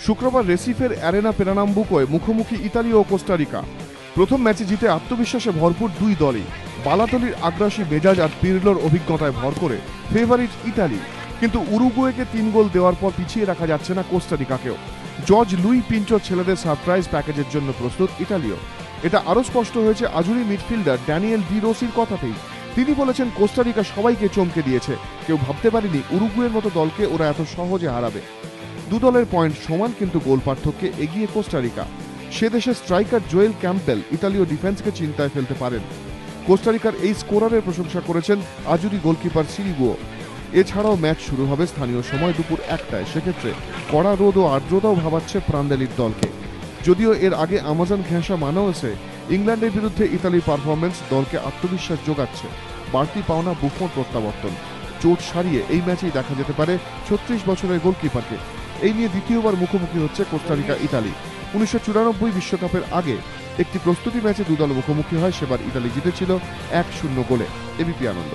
শুক্রবার রেসিফের অ্যারেনা পেরানাম্বুকোয় মুখোমুখি ইতালি ও কোস্টারিকা। প্রথম ম্যাচে জিতে আত্মবিশ্বাসে ভরপুর দুই দলই। বালাতলির আগ্রাসী মেজাজ আর পিরলোর অভিজ্ঞতায় ভর করে ফেভারিট ইতালি, কিন্তু উরুগুয়েকে 3 গোল দেওয়ার পর পিছিয়ে রাখা যাচ্ছে না কোস্টারিকাকেও। জর্জ লুই পিন্টোর ছেলেদের সারপ্রাইজ প্যাকেজের জন্য প্রস্তুত ইতালিও। এটা আরও স্পষ্ট হয়েছে আজুরি মিডফিল্ডার ড্যানিয়েল ডি রোসির কথাতেই। তিনি বলেছেন, কোস্টারিকা সবাইকে চমকে দিয়েছে, কেউ ভাবতে পারেনি উরুগুয়ের মতো দলকে ওরা এত সহজে হারাবে। দু দলের পয়েন্ট সমান, কিন্তু গোল পার্থক্যে এগিয়ে কোস্টারিকা। সে দেশের স্ট্রাইকার জোয়েল ক্যাম্পবেল ইতালীয় ডিফেন্সকে চিন্তায় ফেলতে পারেন। কোস্টারিকার এই স্কোরারের প্রশংসা করেছেন আজুরি গোলকিপার সিরিগুও। এছাড়াও ম্যাচ শুরু হবে স্থানীয় সময় দুপুর 1টায়। সেক্ষেত্রে কড়া রোদ ও আর্দ্রতাও ভাবাচ্ছে প্রান্ডেলির দলকে। যদিও এর আগে আমাজন ঘেঁষা মানোসে ইংল্যান্ডের বিরুদ্ধে ইতালির পারফরমেন্স দলকে আত্মবিশ্বাস যোগাচ্ছে। বাড়তি পাওনা বুফন প্রত্যাবর্তন। চোট সারিয়ে এই ম্যাচেই দেখা যেতে পারে 36 বছরের গোলকিপারকে। এই নিয়ে দ্বিতীয়বার মুখোমুখি হচ্ছে কোস্টারিকা ইতালি। 1994 বিশ্বকাপের আগে একটি প্রস্তুতি ম্যাচে দুদল মুখোমুখি হয়, সেবার ইতালি জিতেছিল 1-0 গোলে। এবিপি আনন্দ।